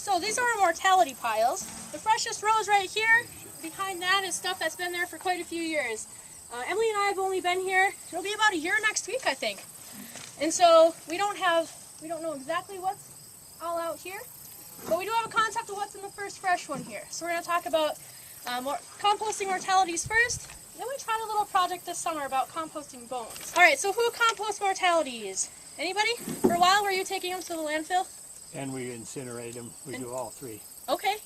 So these are our mortality piles. The freshest row is right here. Behind that is stuff that's been there for quite a few years. Emily and I have only been here, it'll be about a year next week, I think. And so we don't know exactly what's all out here, but we do have a concept of what's in the first fresh one here. So we're going to talk about composting mortalities first. Then we tried a little project this summer about composting bones. All right, so who composts mortalities? Anybody? For a while, were you taking them to the landfill? And we incinerate them. We do all three. Okay.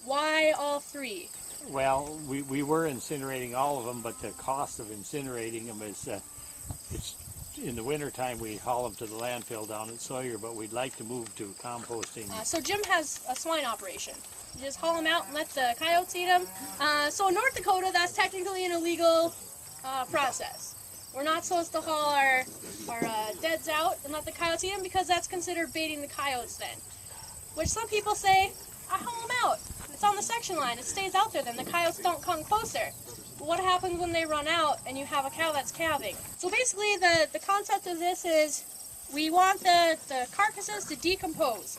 Why all three? Well, we were incinerating all of them, but the cost of incinerating them is, it's in the wintertime we haul them to the landfill down at Sawyer, but we'd like to move to composting. So Jim has a swine operation. You just haul them out and let the coyotes eat them. So in North Dakota, that's technically an illegal process. We're not supposed to haul our deads out and let the coyotes eat them because that's considered baiting the coyotes then. Which some people say, I haul them out. It's on the section line. It stays out there then. The coyotes don't come closer. But what happens when they run out and you have a cow that's calving? So basically the concept of this is we want the carcasses to decompose.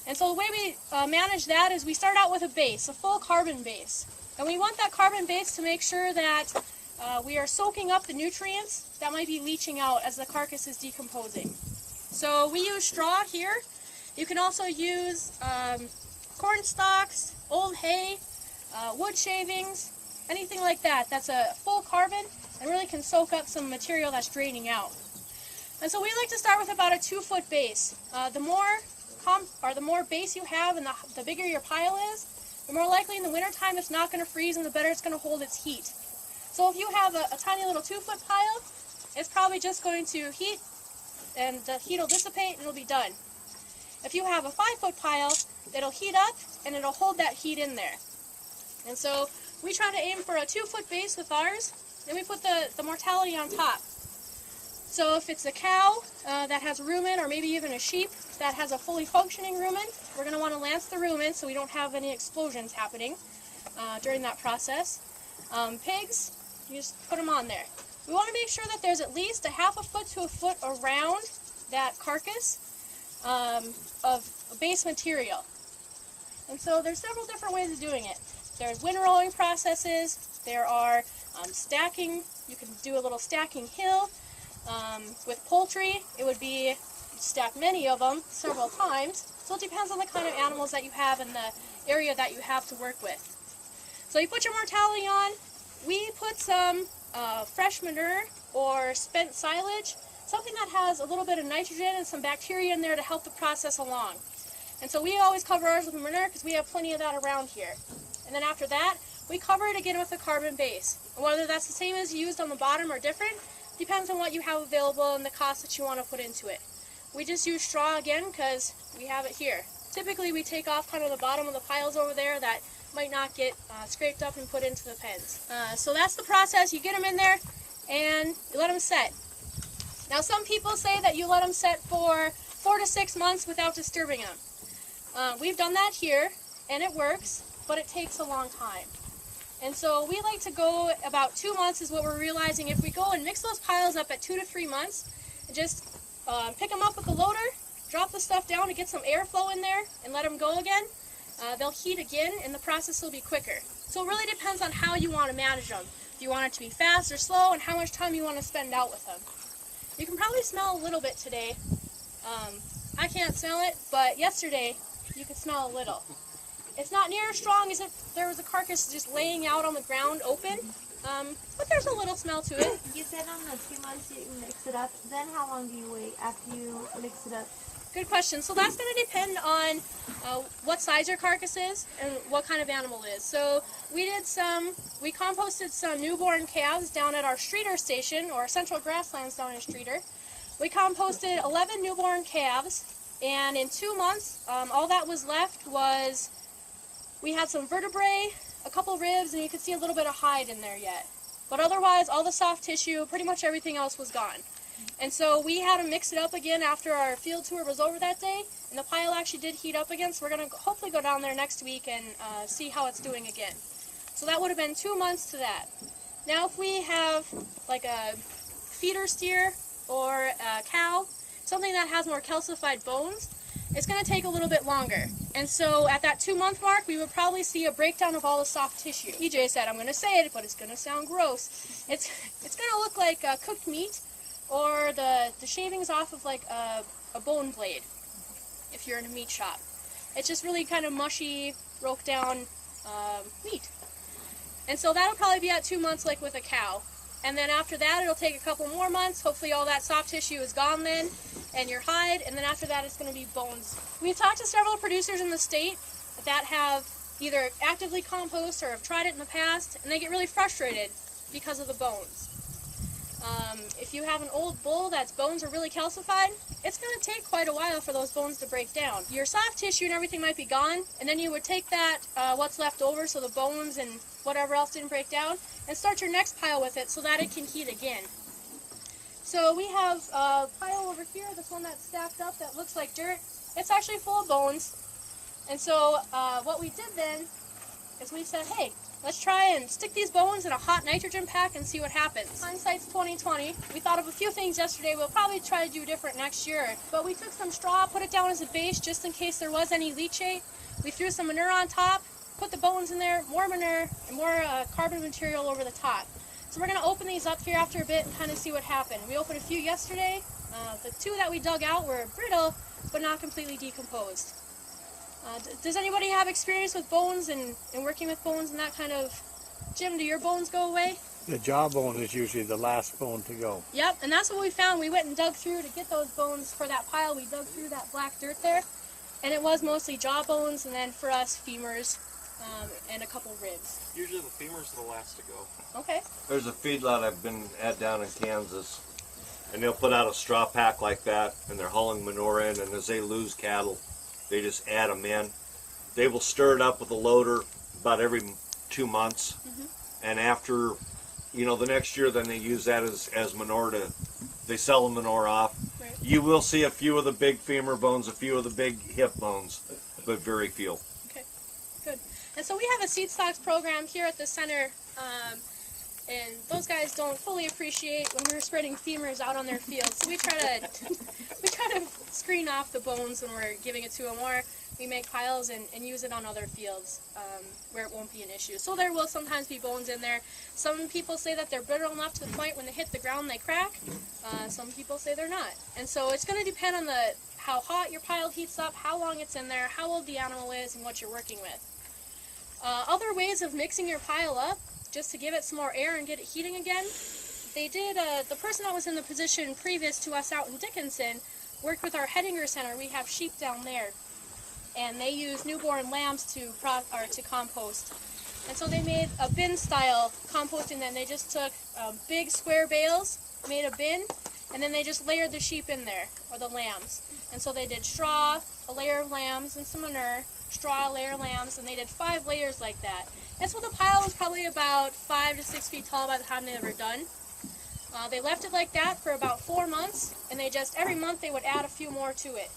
And so the way we manage that is we start out with a base, a full carbon base. And we want that carbon base to make sure that we are soaking up the nutrients that might be leaching out as the carcass is decomposing. So we use straw here. You can also use corn stalks, old hay, wood shavings, anything like that. That's a full carbon and really can soak up some material that's draining out. And so we like to start with about a 2-foot base. The more base you have and the bigger your pile is, the more likely in the wintertime it's not going to freeze and the better it's going to hold its heat. So if you have a tiny little 2-foot pile, it's probably just going to heat and the heat will dissipate and it'll be done. If you have a 5-foot pile, it'll heat up and it'll hold that heat in there. And so we try to aim for a 2-foot base with ours, then we put the mortality on top. So if it's a cow that has rumen, or maybe even a sheep that has a fully functioning rumen, we're going to want to lance the rumen so we don't have any explosions happening during that process. Pigs, you just put them on there. We want to make sure that there's at least a 1/2 foot to a foot around that carcass of base material. And so there's several different ways of doing it. There's windrowing processes, there are stacking, you can do a little stacking hill. With poultry, it would be you stack many of them several times, so it depends on the kind of animals that you have and the area that you have to work with. So you put your mortality on, we put some fresh manure or spent silage, something that has a little bit of nitrogen and some bacteria in there to help the process along. And so we always cover ours with manure because we have plenty of that around here. And then after that, we cover it again with a carbon base. And whether that's the same as used on the bottom or different, depends on what you have available and the cost that you want to put into it. We just use straw again because we have it here. Typically we take off kind of the bottom of the piles over there that might not get scraped up and put into the pens. So that's the process. You get them in there and you let them set. Now some people say that you let them set for 4 to 6 months without disturbing them. We've done that here and it works, but it takes a long time. And so we like to go about 2 months is what we're realizing. If we go and mix those piles up at 2 to 3 months, and just pick them up with the loader, drop the stuff down to get some airflow in there, and let them go again, they'll heat again and the process will be quicker. So it really depends on how you want to manage them. If you want it to be fast or slow and how much time you want to spend out with them. You can probably smell a little bit today. I can't smell it, but yesterday you could smell a little. It's not near as strong as if there was a carcass just laying out on the ground open, but there's a little smell to it. You said on the 2 months you mix it up, then how long do you wait after you mix it up? Good question. So that's going to depend on what size your carcass is and what kind of animal it is. So we composted some newborn calves down at our Streeter station, or Central Grasslands down in Streeter. We composted 11 newborn calves, and in 2 months, all that was left was, we had some vertebrae, a couple ribs, and you could see a little bit of hide in there yet. But otherwise, all the soft tissue, pretty much everything else was gone. And so we had to mix it up again after our field tour was over that day, and the pile actually did heat up again, so we're going to hopefully go down there next week and see how it's doing again. So that would have been 2 months to that. Now if we have like a feeder steer or a cow, something that has more calcified bones, it's going to take a little bit longer. And so at that 2-month mark, we would probably see a breakdown of all the soft tissue. EJ said, I'm going to say it, but it's going to sound gross. It's going to look like cooked meat or the shavings off of like a bone blade if you're in a meat shop. It's just really kind of mushy, broke down meat. And so that'll probably be at 2 months like with a cow. And then after that, it'll take a couple more months. Hopefully all that soft tissue is gone then, and your hide, and then after that it's going to be bones. We've talked to several producers in the state that have either actively compost or have tried it in the past, and they get really frustrated because of the bones. If you have an old bull that's bones are really calcified, it's going to take quite a while for those bones to break down. Your soft tissue and everything might be gone, and then you would take that, what's left over, so the bones and whatever else didn't break down, and start your next pile with it so that it can heat again. So we have a pile over here, this one that's stacked up that looks like dirt. It's actually full of bones. And so what we did then is we said, hey, let's try and stick these bones in a hot nitrogen pack and see what happens. Hindsight's 2020. We thought of a few things yesterday. We'll probably try to do different next year. But we took some straw, put it down as a base just in case there was any leachate. We threw some manure on top, put the bones in there, more manure, and more carbon material over the top. So we're going to open these up here after a bit and kind of see what happened. We opened a few yesterday. The 2 that we dug out were brittle, but not completely decomposed. Does anybody have experience with bones and working with bones and that kind of... Jim, do your bones go away? The jawbone is usually the last bone to go. Yep, and that's what we found. We went and dug through to get those bones for that pile. We dug through that black dirt there, and it was mostly jaw bones, and then for us, femurs, and a couple ribs. Usually the femurs are the last to go. Okay. There's a feedlot I've been at down in Kansas, and they'll put out a straw pack like that, and they're hauling manure in, and as they lose cattle, they just add them in. They will stir it up with a loader about every 2 months, and after, you know, the next year, then they use that as manure they sell the manure off. Right. You will see a few of the big femur bones, a few of the big hip bones, but very few. Okay, good. And so we have a seed stocks program here at the center, and those guys don't fully appreciate when we're spreading femurs out on their fields. So we try to screen off the bones when we're giving it to them, or we make piles and use it on other fields where it won't be an issue. So there will sometimes be bones in there. Some people say that they're brittle enough to the point when they hit the ground they crack. Some people say they're not. And so it's going to depend on how hot your pile heats up, how long it's in there, how old the animal is, and what you're working with. Other ways of mixing your pile up, just to give it some more air and get it heating again, they did, the person that was in the position previous to us out in Dickinson worked with our Hettinger Center. We have sheep down there, and they use newborn lambs to compost. And so they made a bin-style composting. Then they just took big square bales, made a bin, and then they just layered the sheep in there, or the lambs. And so they did straw, a layer of lambs, and some manure, straw, layer of lambs, and they did 5 layers like that. And so the pile was probably about 5 to 6 feet tall by the time they were done. They left it like that for about 4 months, and they just, every month they would add a few more to it.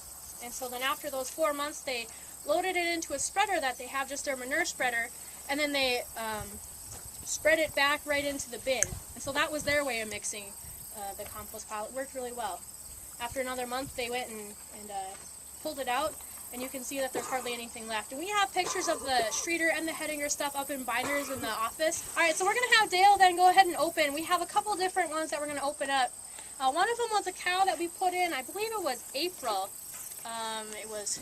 And so then after those 4 months, they loaded it into a spreader that they have, just their manure spreader, and then they spread it back right into the bin. And so that was their way of mixing the compost pile. It worked really well. After another month, they went and pulled it out, and you can see that there's hardly anything left. And we have pictures of the Streeter and the Hettinger stuff up in binders in the office. All right, so we're going to have Dale then go ahead and open. We have a couple different ones that we're going to open up. One of them was a cow that we put in, I believe it was April. It was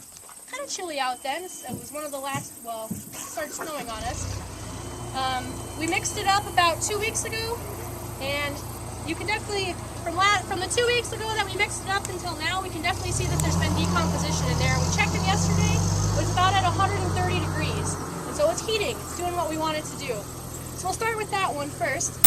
kind of chilly out then. It was one of the last, well, it started snowing on us. We mixed it up about 2 weeks ago, and you can definitely, from the 2 weeks ago that we mixed it up until now, we can definitely see that there's been decomposition in there. We checked it yesterday. It was about at 130 degrees. And so it's heating. It's doing what we want it to do. So we'll start with that one first.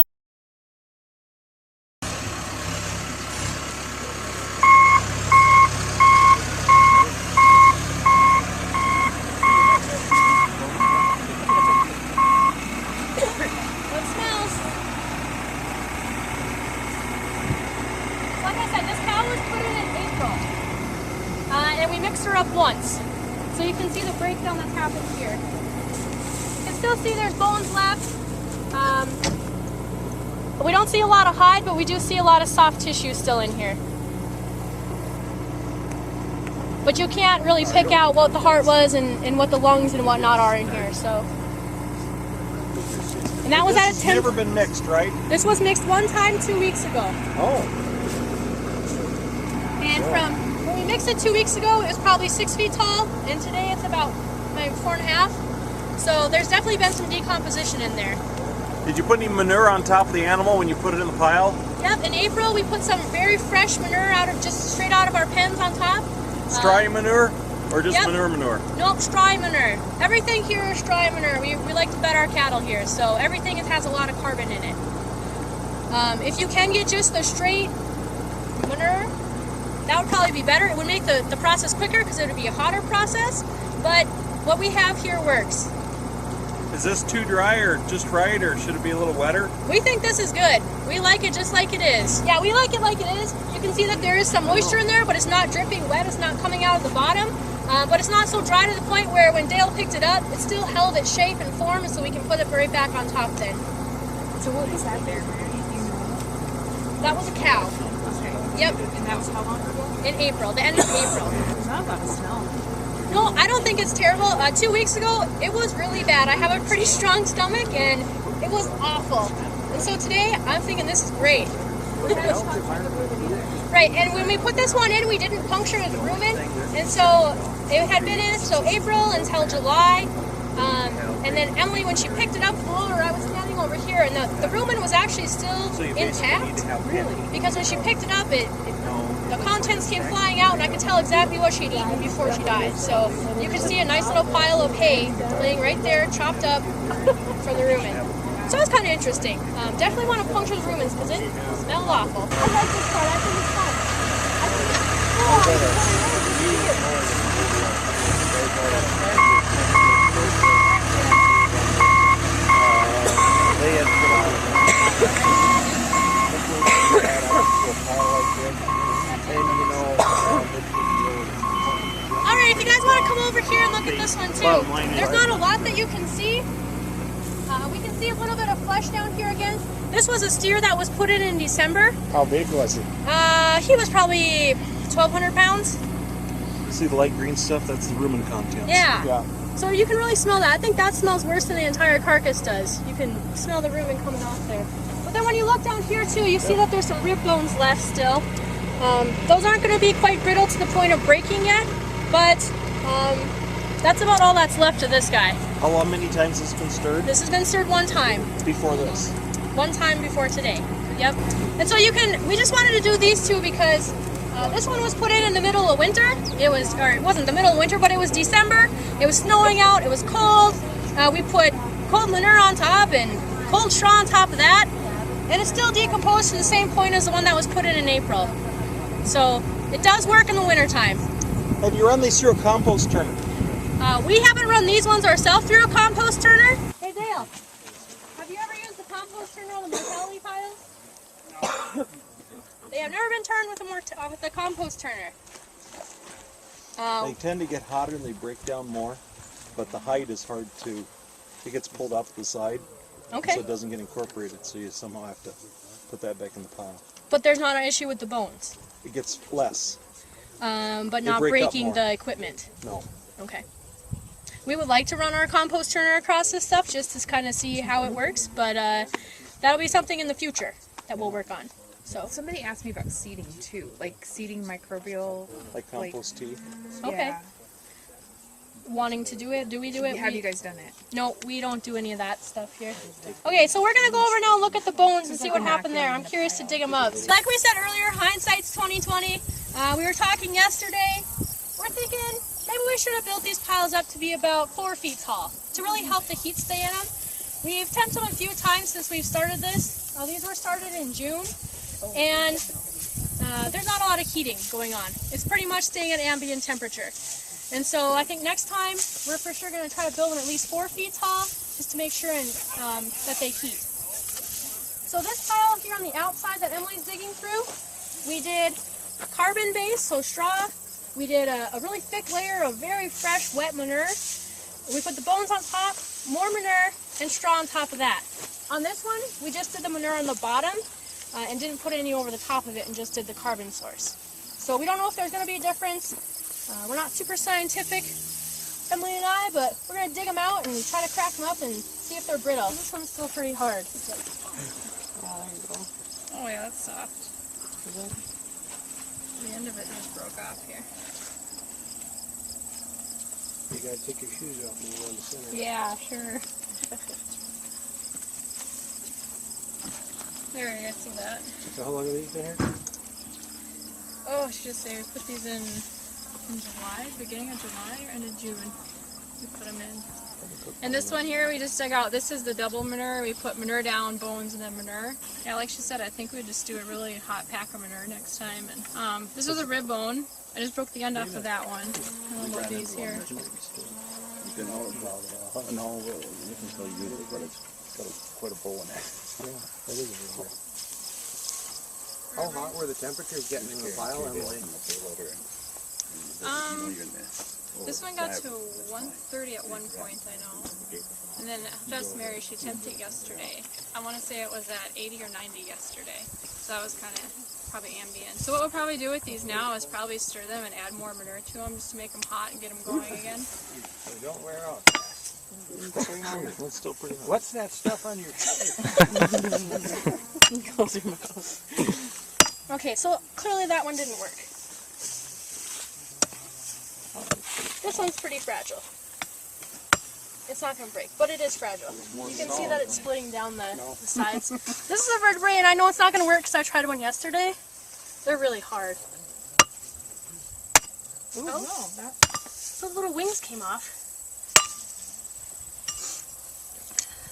Once. So you can see the breakdown that's happened here. You can still see there's bones left. We don't see a lot of hide, but we do see a lot of soft tissue still in here. but you can't really pick out what the heart was and what the lungs and whatnot are in here. So, and that was at a This has never been mixed, right? This was mixed one time 2 weeks ago. Oh. And from when we mixed it 2 weeks ago, it was probably 6 feet tall, and today it's about maybe 4.5. So there's definitely been some decomposition in there. Did you put any manure on top of the animal when you put it in the pile? Yep, in April we put some very fresh manure just straight out of our pens on top. Straw manure or just yep. manure? Nope, straw manure. Everything here is straw manure. We like to bed our cattle here, so everything has a lot of carbon in it. If you can get just the straight manure, that would probably be better. It would make the process quicker because it would be a hotter process, but what we have here works. Is this too dry or just right, or should it be a little wetter? We think this is good. We like it just like it is. Yeah, we like it like it is. You can see that there is some moisture in there, but it's not dripping wet. It's not coming out of the bottom. But it's not so dry to the point where when Dale picked it up, it still held its shape and form, so we can put it right back on top then. So what was that there? That was a cow. Okay. Yep. And that was how long ago? In April, the end of April. There's not a lot of smell. No, I don't think it's terrible. 2 weeks ago, it was really bad. I have a pretty strong stomach, and it was awful. And so today, I'm thinking this is great. Right, and when we put this one in, we didn't puncture the rumen, and so it had been in so April until July. And then Emily, when she picked it up with the loader, I was standing over here, and the rumen was actually still intact. Because when she picked it up, the contents came flying out, and I could tell exactly what she'd eaten before she died. So you can see a nice little pile of hay laying right there, chopped up for the rumen. So it's kind of interesting. Definitely want to puncture the rumens because it smells awful. I like this part. I think it's fun. I think Alright, if you guys want to come over here and look at this one too, there's not a lot that you can see. We can see a little bit of flesh down here again. This was a steer that was put in December. How big was it? He was probably 1,200 pounds. See the light green stuff? That's the rumen contents. Yeah. So you can really smell that. I think that smells worse than the entire carcass does. You can smell the rumen coming off there. But then when you look down here too, you see that there's some rib bones left still. Those aren't going to be quite brittle to the point of breaking yet, but that's about all that's left of this guy. How many times has this been stirred? This has been stirred one time. Before this? One time before today. Yep. And so we just wanted to do these two because this one was put in the middle of winter. It wasn't the middle of winter, but it was December. It was snowing out. It was cold. We put cold manure on top and cold straw on top of that. And it still decomposed to the same point as the one that was put in April. So it does work in the wintertime. Have you run these through a compost turner? We haven't run these ones ourselves through a compost turner. Hey Dale, have you ever used the compost turner on the mortality piles? No. They have never been turned with a compost turner. They tend to get hotter and they break down more, but the height is hard to, it gets pulled off the side. Okay. So it doesn't get incorporated, so you somehow have to put that back in the pile. But there's not an issue with the bones? It gets less. But not breaking the equipment? No. Okay. We would like to run our compost turner across this stuff just to kind of see how it works, but that'll be something in the future that we'll work on. So Somebody asked me about seeding too, like seeding microbial. Like compost tea? okay. Yeah. Wanting to do it? Do we do it? Have you guys done it? No, we don't do any of that stuff here. Okay, so we're gonna go over now and look at the bones and see what happened there. I'm curious to dig them up. Like we said earlier, hindsight's 2020. We were talking yesterday. We're thinking maybe we should have built these piles up to be about 4 feet tall to really help the heat stay in them. We've temped them a few times since we've started this. These were started in June, and there's not a lot of heating going on. It's pretty much staying at ambient temperature. And so I think next time we're for sure going to try to build them at least 4 feet tall just to make sure that they heat. So this pile here on the outside that Emily's digging through, we did carbon base, so straw. We did a really thick layer of very fresh, wet manure. We put the bones on top, more manure, and straw on top of that. On this one, we just did the manure on the bottom and didn't put any over the top of it and just did the carbon source. So we don't know if there's going to be a difference. We're not super scientific, Emily and I, but we're going to dig them out and try to crack them up and see if they're brittle. This one's still pretty hard. Oh, there you go. Oh yeah, that's soft. The end of it just broke off here. You gotta take your shoes off when you go in the center. Yeah, sure. There, I see that. So how long have these been here? Oh, I should just say we put these in July, beginning of July or end of June. We put them in. And this one here, we just dug out. This is the double manure. We put manure down, bones, and then manure. Yeah, like she said, I think we'd just do a really hot pack of manure next time. And this was a rib bone. I just broke the end off of that one. I don't know about these here. You can always no, you can still use it, but it's got quite a bowl in it. Yeah, that is a little hard. How hot were the temperatures getting in the pile, Emily? This one got to 130 at one point, I know. And then just Mary, she temped it yesterday. I want to say it was at 80 or 90 yesterday. So that was kind of probably ambient. So what we'll probably do with these now is probably stir them and add more manure to them just to make them hot and get them going again. They don't wear out. That's still pretty hot. What's that stuff on your Close your mouth. Okay, so clearly that one didn't work. This one's pretty fragile. It's not going to break, but it is fragile. You can see that it's splitting down the sides. This is a vertebrae, and I know it's not going to work because I tried one yesterday. They're really hard. Ooh, Oh. no, that, The little wings came off.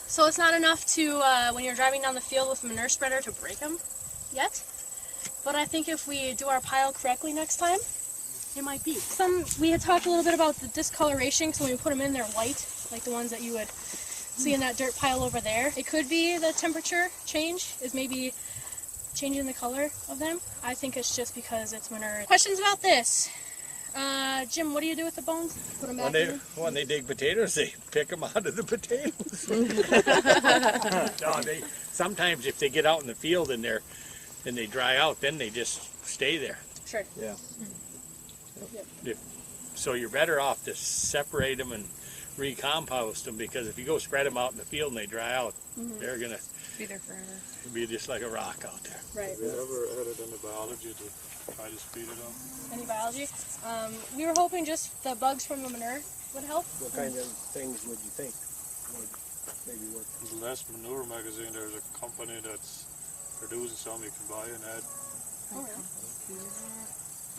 So it's not enough to, when you're driving down the field with a manure spreader, to break them yet. But I think if we do our pile correctly next time, it might be. We had talked a little bit about the discoloration, so when we put them in, they're white, like the ones that you would see in that dirt pile over there. It could be the temperature change is maybe changing the color of them. I think it's just because it's manure. Questions about this? Jim, what do you do with the bones? Put them back in? When they dig potatoes, they pick them out of the potatoes. No, sometimes if they get out in the field and they dry out, then they just stay there. Sure. Yeah. So you're better off to separate them and recompost them, because if you go spread them out in the field and they dry out, they're gonna be there forever. be just like a rock out there. Right. Have you ever added any biology to try to speed it up? Any biology? We were hoping just the bugs from the manure would help. What kind of things would you think would maybe work? The last manure magazine, there's a company that's producing some you can buy and add. Oh, really?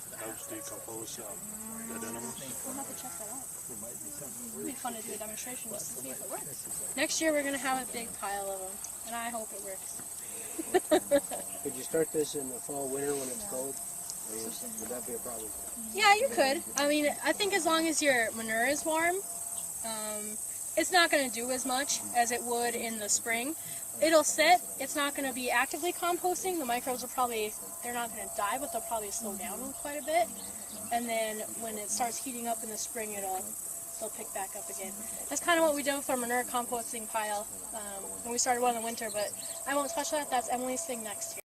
It helps decompose dead animals. We'll have to check that out. It would be fun to do a demonstration just to see if it works. Next year we're going to have a big pile of them, and I hope it works. Could you start this in the fall, winter when it's cold? Would that be a problem? Yeah, you could. I mean, I think as long as your manure is warm, it's not going to do as much as it would in the spring. It'll sit. It's not going to be actively composting. The microbes will probably, they're not going to die, but they'll probably slow down quite a bit. And then when it starts heating up in the spring, they'll pick back up again. That's kind of what we did with our manure composting pile when we started one in the winter, but I won't touch that. That's Emily's thing next year.